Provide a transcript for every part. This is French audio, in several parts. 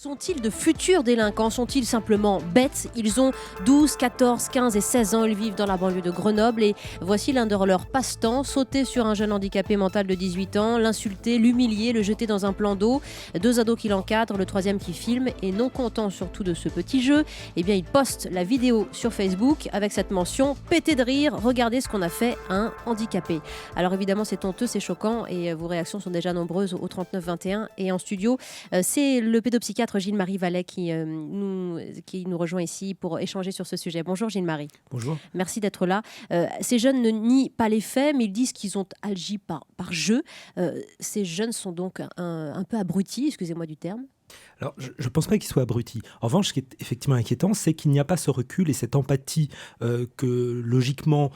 Sont-ils de futurs délinquants? Sont-ils simplement bêtes? Ils ont 12, 14, 15 et 16 ans. Ils vivent dans la banlieue de Grenoble et voici l'un de leurs passe-temps: sauter sur un jeune handicapé mental de 18 ans, l'insulter, l'humilier, le jeter dans un plan d'eau. Deux ados qui l'encadrent, le troisième qui filme, et non content surtout de ce petit jeu, eh bien, ils postent la vidéo sur Facebook avec cette mention: pété de rire, regardez ce qu'on a fait à un handicapé. Alors évidemment, c'est honteux, c'est choquant et vos réactions sont déjà nombreuses au 39 21. Et en studio, c'est le pédopsychiatre Gilles-Marie Vallet qui nous rejoint ici pour échanger sur ce sujet. Bonjour Gilles-Marie. Bonjour. Merci d'être là. Ces jeunes ne nient pas les faits, mais ils disent qu'ils ont agi par jeu. Ces jeunes sont donc un peu abrutis, excusez-moi du terme. Alors, je ne pense pas qu'ils soient abrutis. En revanche, ce qui est effectivement inquiétant, c'est qu'il n'y a pas ce recul et cette empathie que, logiquement,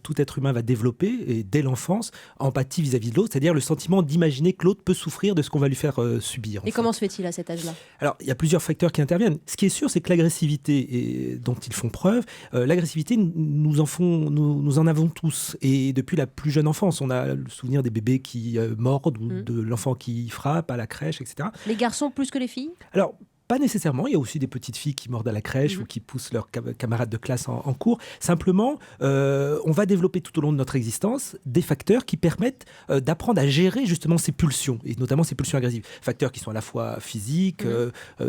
tout être humain va développer, et dès l'enfance, empathie vis-à-vis de l'autre, c'est-à-dire le sentiment d'imaginer que l'autre peut souffrir de ce qu'on va lui faire subir. Et comment se fait-il à cet âge-là? Alors, il y a plusieurs facteurs qui interviennent. Ce qui est sûr, c'est que l'agressivité dont ils font preuve, l'agressivité, nous en avons tous. Et depuis la plus jeune enfance, on a le souvenir des bébés qui mordent, ou de l'enfant qui frappe à la crèche, etc. Les garçons plus que les filles? Alors, pas nécessairement. Il y a aussi des petites filles qui mordent à la crèche ou qui poussent leurs camarades de classe en cours. Simplement, on va développer tout au long de notre existence des facteurs qui permettent d'apprendre à gérer justement ces pulsions, et notamment ces pulsions agressives. Facteurs qui sont à la fois physiques,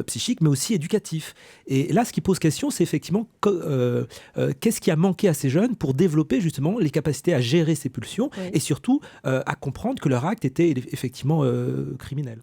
psychiques, mais aussi éducatifs. Et là, ce qui pose question, c'est effectivement qu'est-ce qui a manqué à ces jeunes pour développer justement les capacités à gérer ces pulsions et surtout à comprendre que leur acte était effectivement criminel.